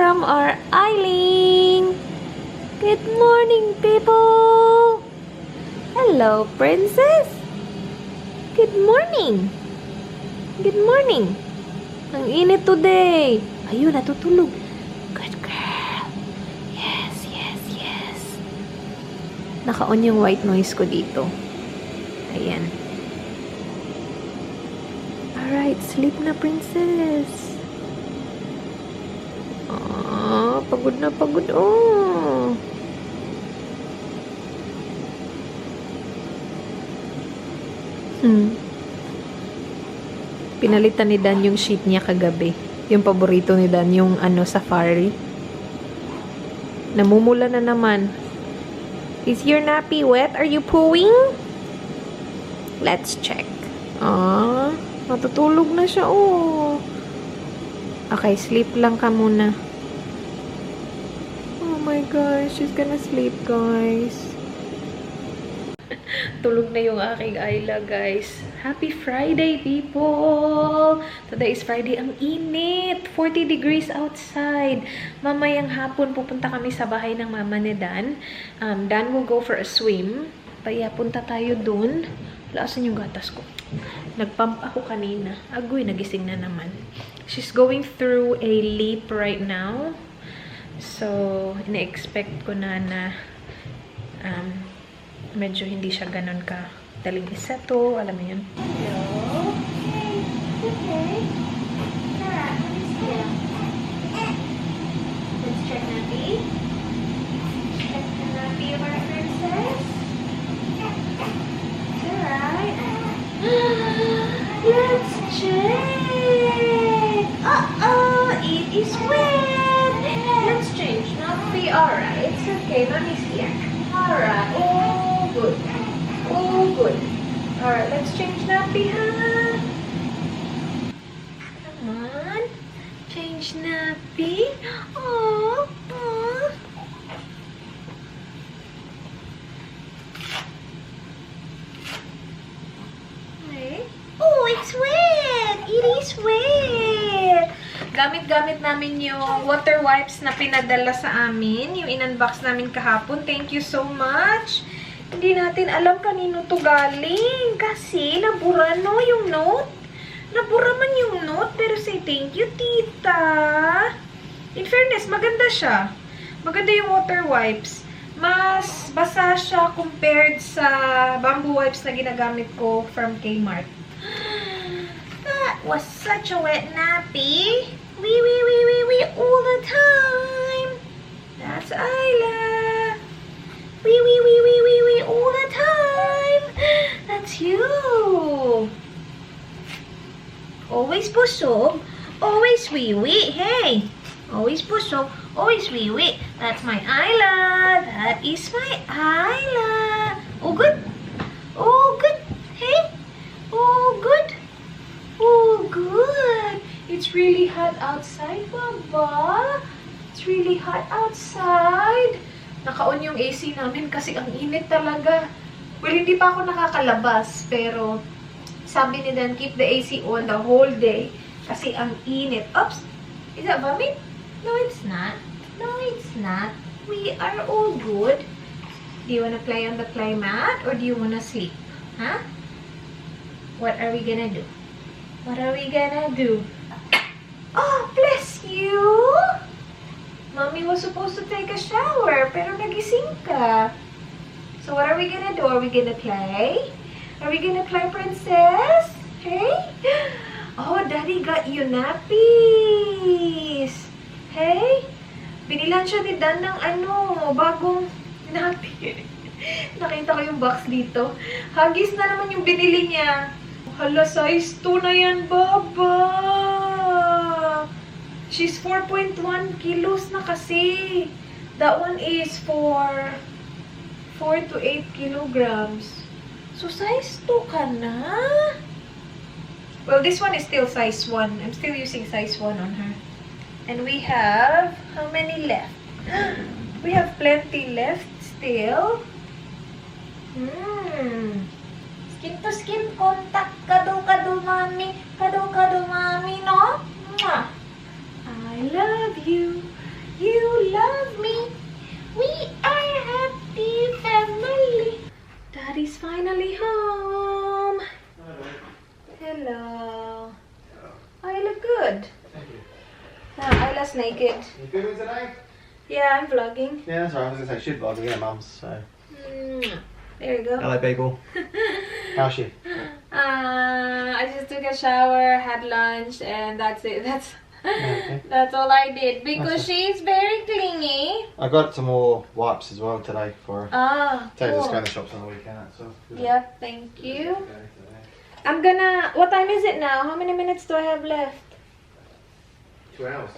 from our island. Good morning, people. Hello, princess. Good morning. Good morning. Ang init today. Ayun, natutulog. Good girl. Yes, yes, yes. Naka-on yung white noise ko dito. Ayan. Alright, sleep na, princess. Ah, pagod na pagod. Oh. Pinalitan ni Dan yung sheet niya kagabi. Yung paborito ni Dan, yung safari. Namumula na naman. Is your nappy wet? Are you pooing? Let's check. Ah, matutulog na siya. Oh. Okay, sleep lang ka muna. Oh my gosh, she's gonna sleep, guys. Tulog na yung aking Ayla, guys. Happy Friday, people! Today is Friday. Ang init! 40 degrees outside. Mamayang hapon, pupunta kami sa bahay ng mama ni Dan. Dan will go for a swim. Kaya punta tayo dun. Laasan yung gatas ko. Nagpump ako kanina. Agoy, nagising na naman. She's going through a leap right now. So, ina-expect ko na medyo hindi siya ganun ka daling iseto. Alam mo yun. Hello? Okay. Okay. Alright, let me see. Let's check nappy. Check the nappy of our princess. Alright. Let's check. Uh-oh, it is wet. Let's change. Nappy. Alright, it's okay. Mommy's here. Alright. Oh, good. Oh, good. Alright, let's change nappy, huh? Come on. Change nappy. Oh, oh. Okay. Oh, it's wet. It is wet. Gamit-gamit namin yung water wipes na pinadala sa amin. Yung in-unbox namin kahapon. Thank you so much. Hindi natin alam kanino to galing. Kasi nabura no yung note. Nabura man yung note. Pero say thank you, tita. In fairness, maganda siya. Maganda yung water wipes. Mas basa siya compared sa bamboo wipes na ginagamit ko from Kmart. That was such a wet nappy. Wee, all the time. That's Ayla. Wee, all the time. That's you. Always busog, always wee. Hey, always busog, always wee. That's my Ayla. That is my Ayla. Oh, good. Oh, good. Hey. Oh, good. Oh, good. It's really hot outside, Baba. It's really hot outside. Naka-on yung AC namin kasi ang init talaga. Well, hindi pa ako nakakalabas. Pero, sabi ni Dan, keep the AC on the whole day. Kasi ang init. Oops! Is that vomit? No, it's not. No, it's not. We are all good. Do you wanna play on the play mat? Or do you wanna sleep? Huh? What are we gonna do? What are we gonna do? Oh, bless you! Mommy was supposed to take a shower, pero nagising ka. So what are we gonna do? Are we gonna play? Are we gonna play, princess? Hey? Oh, Daddy got you nappies. Hey? Binilan siya ni Dan ng bagong nappy. Nakita ko yung box dito. Huggies na naman yung binili niya. Hala, size 2 na yan, Baba. She's 4.1 kilos na kasi. That one is for 4 to 8 kilograms. So, size 2 ka na? Well, this one is still size 1. I'm still using size 1 on her. And we have, how many left? We have plenty left still. Skin to skin contact. Kado-kado, mami. Kado-kado, mami, no? Mwah. I love you. love me. We are happy family. Daddy's finally home. Hello. Oh, you look good. Thank you. Isla's naked. You good with today? Yeah, I'm vlogging. Yeah, that's right. I was going to say she'd vlog again, Mum's, so. There you go. Hello, Bagel. How's she? I just took a shower, had lunch, and that's it. Okay. That's all I did because That's she's very clingy. I got some more wipes as well today for her. Ah, Teddy's cool. going to the shops on the weekend, so. Yep, thank you. I'm gonna. What time is it now? How many minutes do I have left? 2 hours.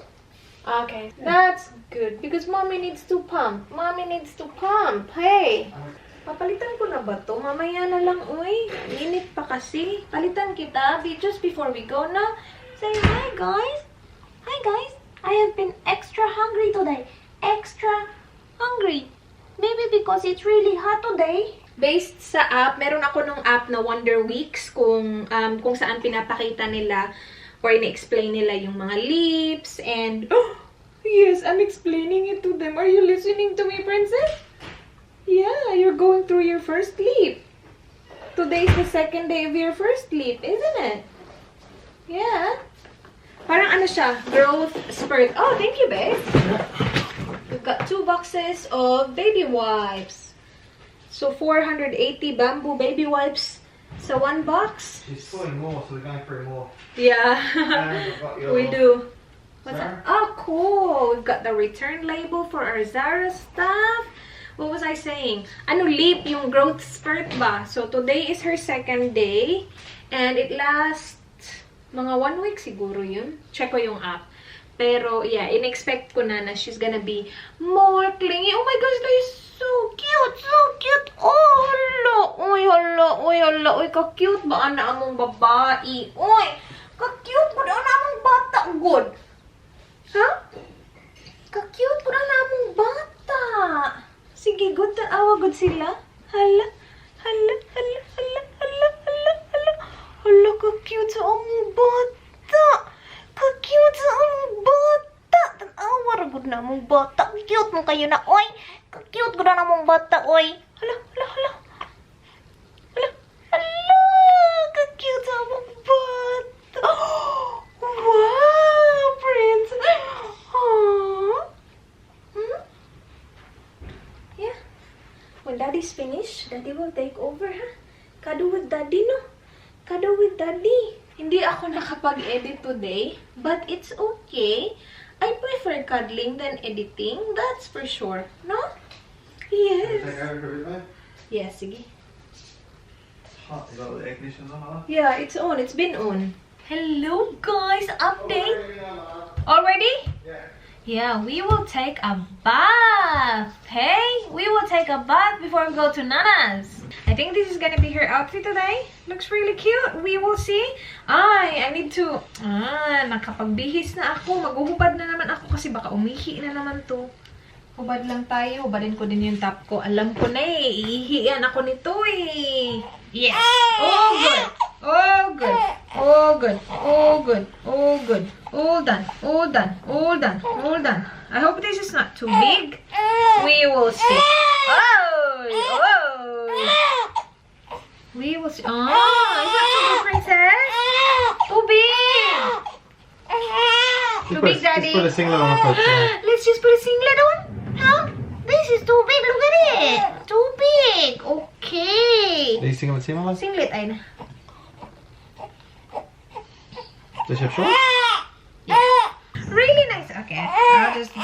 Okay, that's good because mommy needs to pump. Mommy needs to pump. Hey, papalitan ko na ba to? Mamaya na lang, uy. Init pa kasi. Palitan kita just before we go na. Say hi, guys. Hi, guys. I have been extra hungry today. Extra hungry. Maybe because it's really hot today. Based sa app, meron ako nung app na Wonder Weeks kung saan pinapakita nila or in-explain nila yung mga lips and yes, I'm explaining it to them. Are you listening to me, princess? Yeah, you're going through your first lip. Today's the second day of your first lip, isn't it? Yeah. Parang ano siya, growth spurt. Oh, thank you, babe. We've got 2 boxes of baby wipes. So 480 bamboo baby wipes. So 1 box. She's pulling more, so we're going through more. Yeah, we do. What's Zara? that? Oh, cool. We've got the return label for our Zara stuff. What was I saying? Ano lip yung growth spurt ba? So today is her second day. And it lasts mga 1 week siguro yun. Check ko yung app. Pero yeah, in-expect ko na she's gonna be more clingy. Oh my gosh, that is so cute! So cute! Oh, hala! Uy, hala! Uy, hala! Uy, ka-cute ba ana among babae? Uy! Ka-cute ba ana among bata? Good! Ha? Ka-cute ba ana among bata? Sige, good. Tanawa, good sila. Hala! Hala! Hala! Hala! Hala! Hala! Hala! Hala, ka-cute sa among bata! Ka-cute sa among bata! Tanawa, ragod na among bata. Cute mo kayo na, oy! Ka-cute ko na among bata, oy! Hala! Hala! Hala! Hala! Hala! Ka-cute sa among bata! Wow! Prince! Aww! Hmm? Yeah. When Daddy's finished, Daddy will take over, ha? Cuddle with Daddy, no? Cuddle with Daddy. Hindi ako nakapag-edit today, but it's okay. I prefer cuddling than editing, that's for sure. No? Yes. Take over for a bit, mate? Yeah, sige. Hot. You got the air conditioners on, huh? Yeah, it's on. It's been on. Hello, guys. Update. Already? Yeah. Yeah, we will take a bath. Hey, we will take a bath before we go to Nana's. I think this is gonna be her outfit today. Looks really cute. We will see. I need to... nakapagbihis na ako. Maghuhubad na naman ako kasi baka umihi na naman to. Hubad lang tayo. Hubadin ko din yung top ko. Alam ko na eh. Ihihiyan ako nito eh. Yes. Oh, good. Oh, good. Oh, good. Oh, good. Oh, good. All done. All done. All done. All done. I hope this is not too big. We will see. Oh! Oh! We will see. Oh, is that too big, princess? Too big! Too big, Daddy. Just put a singlet on the first. Let's just put a singlet on? Huh? This is too big. Look at it. Too big. Okay. Are you singing with Simon? Singlet ay na. Does she have shorts? Really nice. Okay. I'll just go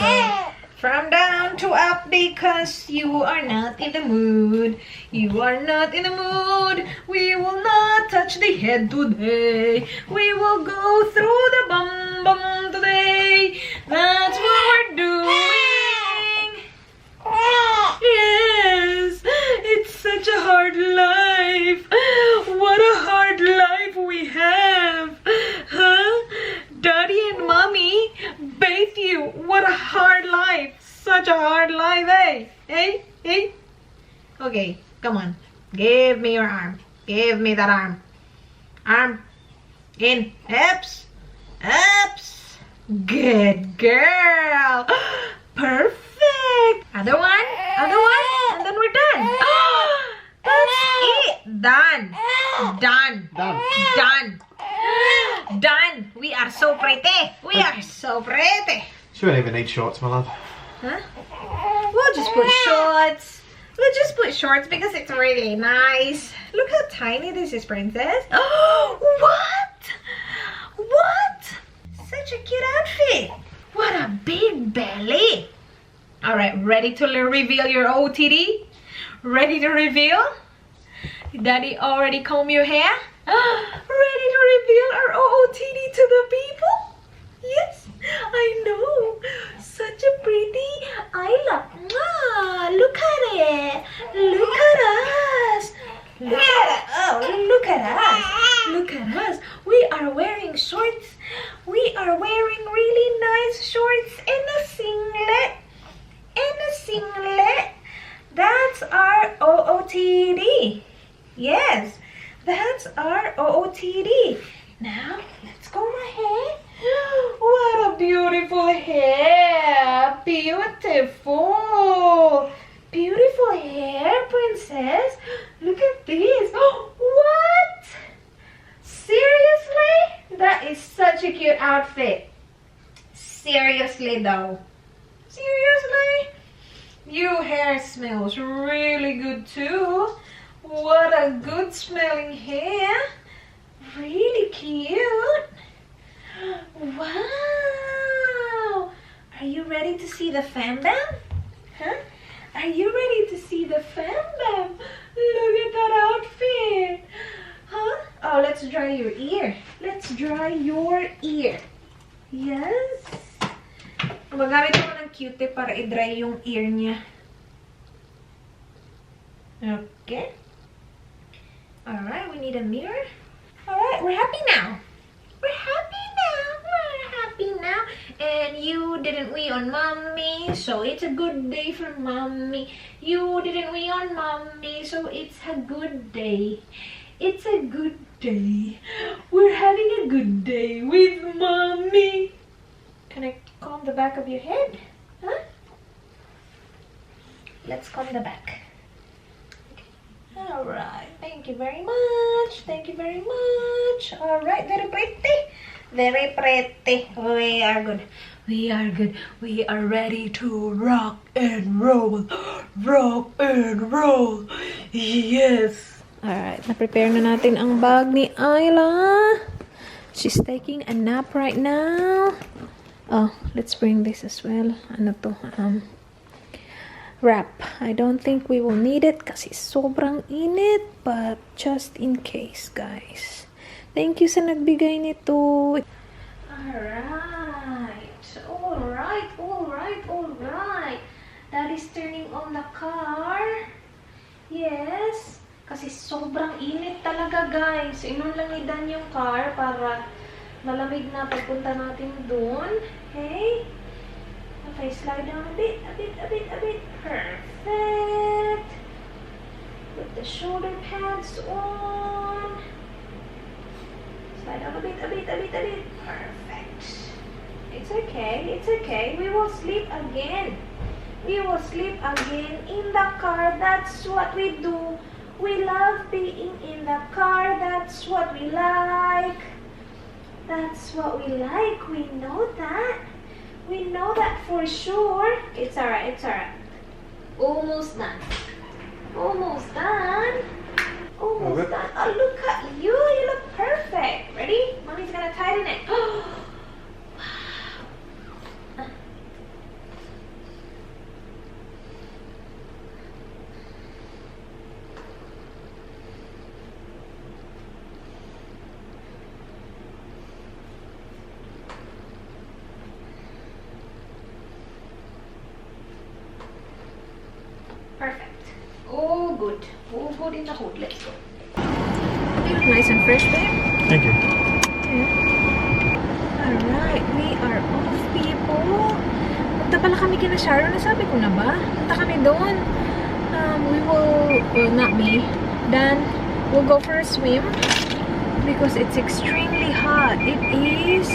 from down to up because you are not in the mood. You are not in the mood. We will not touch the head today. We will go through the bum bum today. That's what we're doing. Yes. It's such a hard life. What a hard life we have. Huh? Daddy and Mommy bathe you. What a hard life. Such a hard life, eh? Hey? Hey? Okay, come on. Give me your arm. Give me that arm. Arm. In. Ups. Ups. Good girl. Perfect. Other one, and then we're done. That's it. Done. Done. Done. Done. Done. We are so pretty. We are so pretty. She won't even need shorts, my love. Huh? We'll just put shorts. We'll just put shorts because it's really nice. Look how tiny this is, princess. Oh, what? What? Such a cute outfit. What a big belly. All right, ready to reveal your OOTD? Ready to reveal? Daddy already combed your hair? Ready to reveal our OOTD to the people? Yes, I know. Such a pretty Isla. Look at it. Look at us. Look at it. Oh, look at us. Look at us. We are wearing shorts. We are wearing really nice shorts and a singlet. And a singlet. That's our OOTD. Yes, that's our OOTD. Now, let's comb my hair. What a beautiful hair. Beautiful. Beautiful hair, princess. Look at this. What? Seriously? That is such a cute outfit. Seriously though. Seriously? Your hair smells really good too. What a good smelling hair. Really cute. Wow. Are you ready to see the fan bam? Huh? Are you ready to see the fan bam? Look at that outfit. Huh? Oh, let's dry your ear. Let's dry your ear. Yes. Magamit ako ng Q-tip para i-dry yung ear niya. Okay. Alright, we need a mirror. Alright, we're happy now. We're happy now. We're happy now. And you didn't wee on mommy, so it's a good day for mommy. You didn't wee on mommy, so it's a good day. It's a good day. We're having a good day with mommy. Can I comb the back of your head? Huh? Let's comb the back. Alright, thank you very much. Thank you very much. Alright, very pretty. Very pretty. We are good. We are good. We are ready to rock and roll. Rock and roll. Yes. Alright, na-prepare na natin ang bag ni Isla. She's taking a nap right now. Oh, let's bring this as well. Ano to? Wrap. I don't think we will need it kasi sobrang init, but just in case, guys. Thank you sa nagbigay nito. Alright. Daddy's turning on the car. Yes. Kasi sobrang init talaga, guys. Inon lang ni Dan yung car para malamig na pagpunta natin doon. Okay? Okay, slide down a bit. Perfect. Put the shoulder pads on. Slide down a bit. Perfect. It's okay. We will sleep again. We will sleep again in the car. That's what we do. We love being in the car. That's what we like. That's what we like. We know that. We know that for sure. It's alright. Almost done. Almost done. Oh, look at you. You look perfect. Ready? Mommy's gonna tighten it. Wow. Perfect. All good. All good in the hood. Let's go. You look nice and fresh, babe. Thank you. Yeah. Alright, we are off, people. Punta pala kami kina Sharon. Nasabi ko na ba? Punta kami doon. We will, well, not me. Dan, we'll go for a swim because it's extremely hot. It is.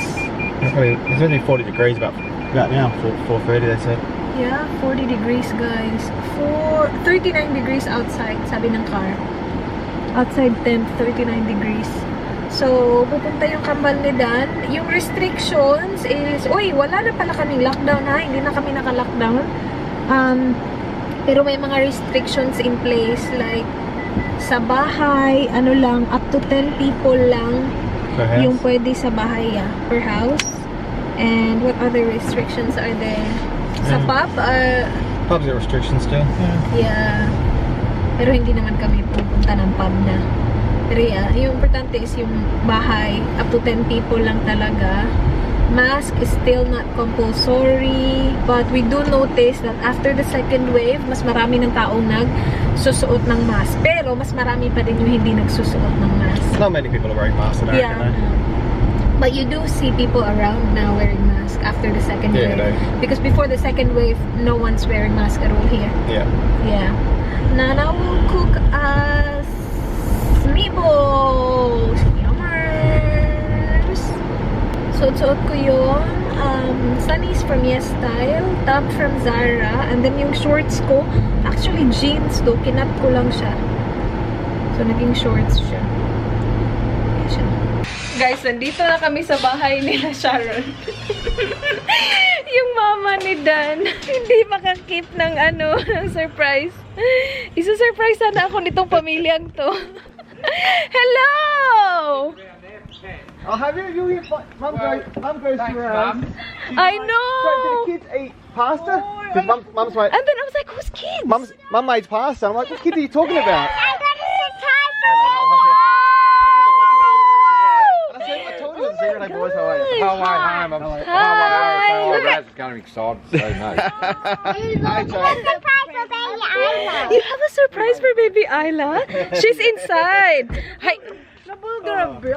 It's only 40 degrees about now, 4:30 they said. Yeah, 40 degrees, guys. 39 degrees outside, sabi ng car. Outside temp, 39 degrees. So, pupunta yung kambal ni Dan. Yung restrictions is, uy, wala na pala kaming lockdown ha. Hindi na kami naka-lockdown. Pero may mga restrictions in place. Like, sa bahay, ano lang, up to 10 people lang yung pwede sa bahay, per house. And what other restrictions are there? Sa pub, Pubs got restrictions too. yeah. Pero hindi naman kami pupunta ng pub na. Pero yeah, yung importante is yung bahay, up to 10 people lang talaga. Mask is still not compulsory, but we do notice that after the second wave, mas marami ng taong nagsusuot ng mask. Pero mas marami pa din yung hindi nagsusuot ng mask. Not many people are wearing masks today. Yeah. But you do see people around now wearing masks after the second wave. Because before the second wave, no one's wearing mask at all here. Yeah. Yeah. Nana will cook us meatballs. Yummers. Suot ko yung Sunnies from Yes Style, top from Zara, and then yung shorts ko, actually jeans to, kinat ko lang siya. So naging shorts siya. Ayan siya. Guys, nandito na kami sa bahay nila Sharon. Yung mama ni Dan, hindi makakip ng ng surprise. Isa-surprise sana ako nitong pamilyang to. Hello! I'll have you eat. Mum goes around. I know! Do the kids eat pasta? Because Mum's made. And then I was like, who's kids? Mum made pasta. I'm like, what kids are you talking about? I told you it was a secret. Hey boys, how are you? How are you? Hi. Oh, Raz is getting excited to say no. You have a surprise for baby Isla? She's inside. Hi.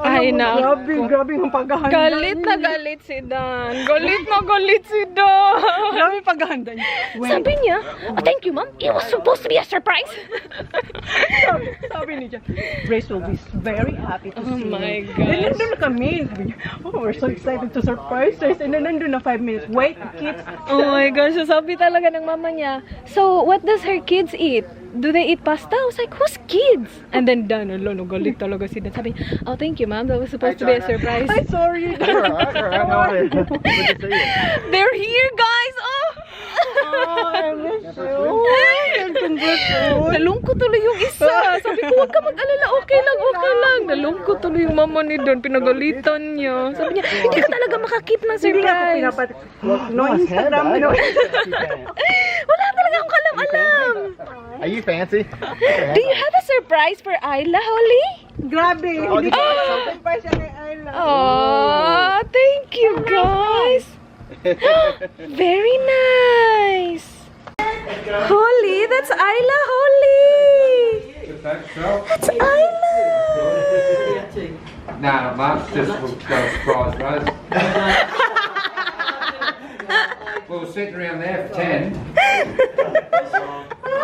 Ay, na. Grabe yung paghahanda. Galit na galit si Dan. Galit na galit si Dan. Grabe yung paghahanda niya. Sabi niya, oh, thank you, Mom. It was supposed to be a surprise. Sabi niya, Grace will be very happy to see Oh my you. gosh. Then nandun na kami. Oh, we're so excited to surprise her. And then nandun na 5 minutes. Wait, kids. Oh my gosh, sabi talaga ng mama niya. So, what does her kids eat? Do they eat pasta? I was like, who's kids? And then Dan, galit talaga si Dan. Sabi, oh, thank you, Mom. That was supposed to be a surprise. Ay, sorry. Alright, no worries. Good to see you. They're here, guys! Oh! Oh, I miss you. Nalungkot tuloy yung isa. Sabi ko, huwag ka mag-alala. Okay lang, okay lang. Nalungkot tuloy yung mama ni Don. Pinagalitan niya. Sabi niya, hindi ka talaga makakip ng surprise. No Instagram. No. Wala talaga akong alam-alam. Are you fancy? Do you have a surprise for Isla, Holly? Grabe. Oh, did you like something? Surprise ni Ayla. Oh, thank you, guys. Very nice. Holly, that's Isla, Holly. That's Isla. No, not much. Just we've got a surprise, Rose. We were sitting around there for 10.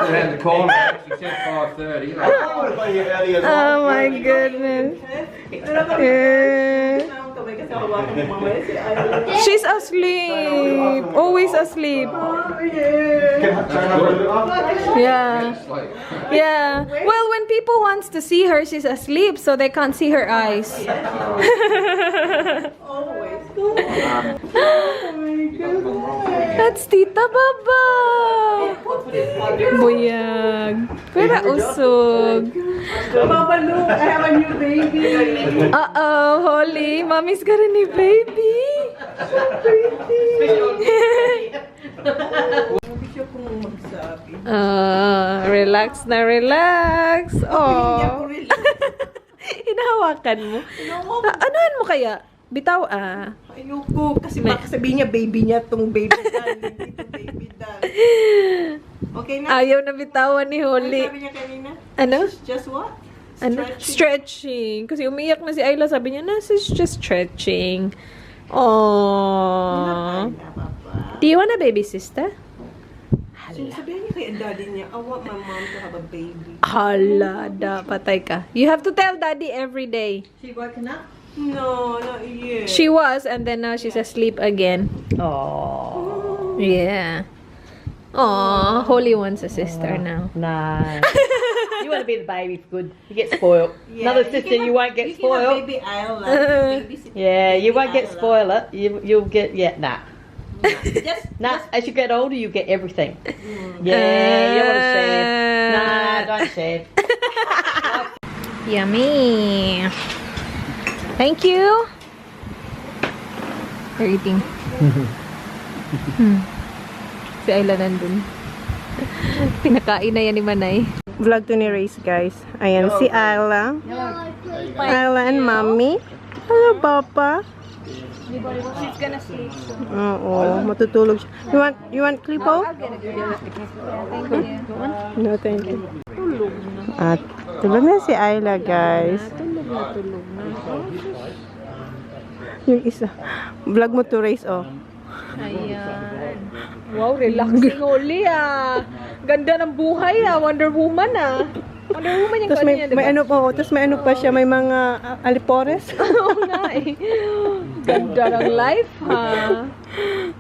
Around the corner. She said 5:30. Oh my goodness. Yeah. She's asleep. Always asleep. Yeah. Yeah. Well, when people wants to see her, she's asleep, so they can't see her eyes. That's Tita Baba. Buyag. Pero usog. Mama, look, I have a new baby. Uh-oh, Holly. Mommy's got a new baby. So pretty. Relax na relax. Oh. Hinahawakan mo. Anuhan mo kaya? Bitaw Ayoko, kasi baka sabihin niya baby niya tong baby doll. Hindi to baby doll. Okay na? Ayaw na bitawan ni Ano Holly. sabi niya kanina? Ano? Just what? Ano? Stretching. Kasi umiyak na si Ayla. Sabi niya, she's just stretching. Aww. Do you want a baby sister? Sabihin niya kay daddy niya, I want my mom to have a baby. Hala, patay ka. You have to tell daddy every day. She waking up? No, not yet. She was, and then now she's asleep again. Oh. Yeah. Aw, holy one's a sister now. No. You want to be the baby for good. You get spoiled. Another sister, you won't get spoiled. Baby Isla. Yeah, you won't get spoiled. You'll get, nah. Just As you get older, you get everything. Yeah, you want to share. Nah, don't share. Yummy. Thank you. You're eating. Si Ayla nandun. Pinakain na yan ni Manay. vlog to ni Rhaz, guys. Ayan, si Ayla. Ayla and Mommy. Hello, Papa. She's gonna sleep. Oo, matutulog siya. You want Clipo? Thank you. No, thank you. At tulog na si Ayla, guys. Tulog na. Yung isa. Vlog mo to Rhaz, oh. Ayan. Wow, relaxing uli Ganda ng buhay Wonder Woman Wonder Woman yung Tapos kanya, may ano po, tapos may ano pa siya, may mga alipores. Oo nga Ganda ng life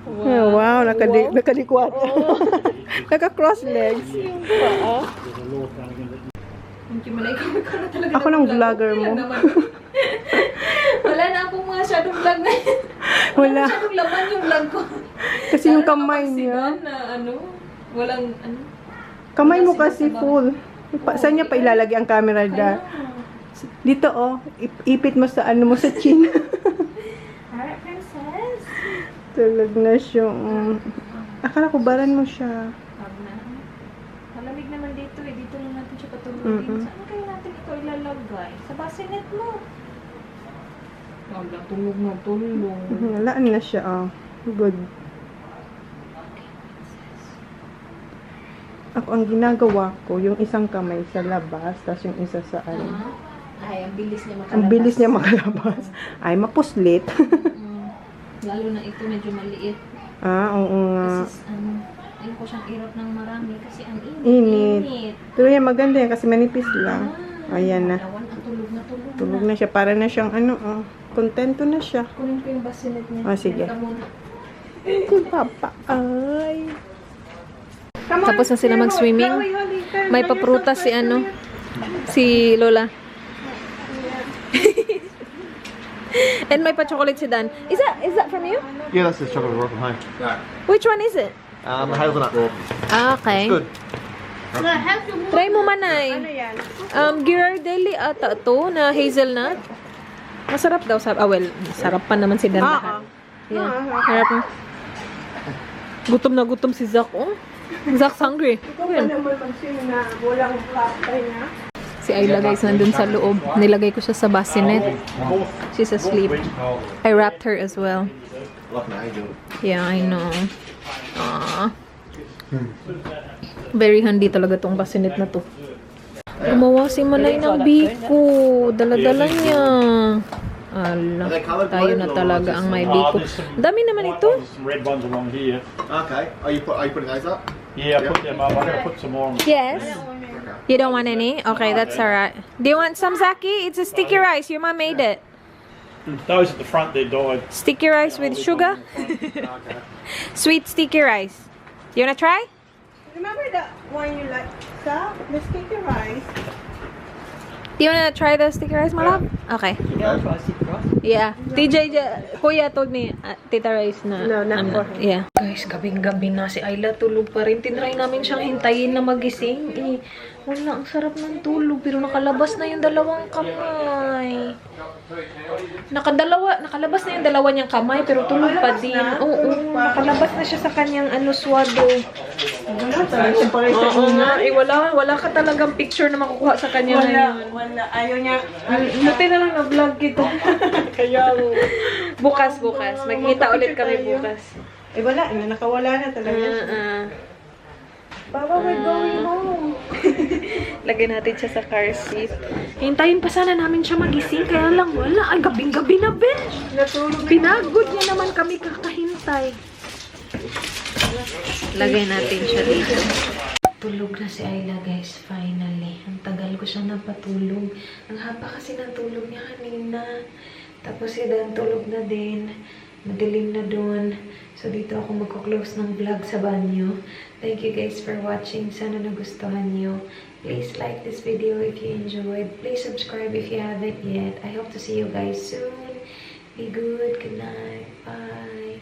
Wow, nakadikwat. Naka-cross legs. Yung paa. Talaga Ako ng vlogger mo. Wala na akong masyadong vlog na Wala. masyadong laman yung vlog ko. Kasi yung kamay niya. Na walang Kamay mo kasi full. Saan niya pa ilalagay ang camera dyan? Dito oh, ipit mo sa ano mo sa chin. Alright, princess. Tulog na siya. Akala ko baran mo siya. Wag na. Malamig naman dito Dito lang natin siya patulogin. Saan kaya natin ito ilalagay? Sa bassinet mo. Wala, tulog na tulog. Walaan na siya oh. Good. Ako ang ginagawa ko, yung isang kamay sa labas, tapos yung isa sa ano. Ay, ang bilis niya makalabas. Ang bilis niya makalabas. Ay, mapuslit. Lalo na ito medyo maliit. Oo nga. Kasi ayun ko siyang irot ng marami kasi ang Init. Pero yan, maganda yan kasi manipis lang. Ayan na. Ang tulog na. Tulog na siya. Para na siyang ano, oh. Kontento na siya. Kunin ko yung bassinet niya. Oh, sige. Teka muna. Si Papa. Ay. Tapos na sila mag-swimming. May paprutas si Lola. And may pa-chocolate si Dan. Is that from you? Yeah, that's the chocolate rock from home. Which one is it? Hazelnut. Okay. Good. Try mo Manay. Ghirardelli ata to na hazelnut. Masarap daw well, sarap pa naman si Dan lahat. Yeah. Harap mo. Gutom na gutom si Zach, oh. Zach's hungry. Si Ayla guys nandun sa loob. Nilagay ko siya sa bassinet. She's asleep. I wrapped her as well. Like an angel. Yeah, I know. Aww. Very handy talaga tong bassinet na to. Gumawa si Manay ng biko. Dala-dala niya. Ala, tayo na talaga ang may biko. Dami naman ito. Some red ones along here. Okay. Are you putting those up? Yeah, I put them up. I'm going to put some more on. Yes. You don't want any? Okay, that's alright. Do you want some Zaki? It's a sticky rice. Your mom made it. Those at the front, they're dyed. Sticky rice with sugar. Sweet sticky rice. You wanna try? Remember that one you like? Sa? The sticky rice. Do you wanna try the sticky rice, my love? Okay. Yeah. Kuya told me, Tita Rice na. No, not for him. Yeah. Guys, gabing-gabi na. Si Ayla tulog pa rin. Tinry namin siyang hintayin na magising. Wala, ang sarap ng tulog. Pero nakalabas na yung dalawang kamay. Nakalabas na yung dalawa niyang kamay. Pero tulog pa din. Oo, nakalabas na siya sa kanyang swado. Oo nga. Wala ka talagang picture na makukuha sa kanya ngayon. Wala. Ayaw niya. Buti na lang na-vlog kita. Kaya Bukas. Magkita ulit kami bukas. wala. Nakawala na talaga siya. Baba, we're going home. Lagay natin siya sa car seat. Hintayin pa sana namin siya magising. Kaya lang wala. Ay, gabing-gabi na, besh. Pinagod niya naman kami kakahintay. Lagay natin siya dito. Tulog na si Ayla, guys. Finally. Ang tagal ko siya napatulog. Ang haba kasi ng tulog niya kanina. Tapos si Dan tulog na din. Madilim na dun. So, dito ako magko-close ng vlog sa banyo. Thank you guys for watching. Sana nagustuhan nyo. Please like this video if you enjoyed. Please subscribe if you haven't yet. I hope to see you guys soon. Be good. Good night. Bye.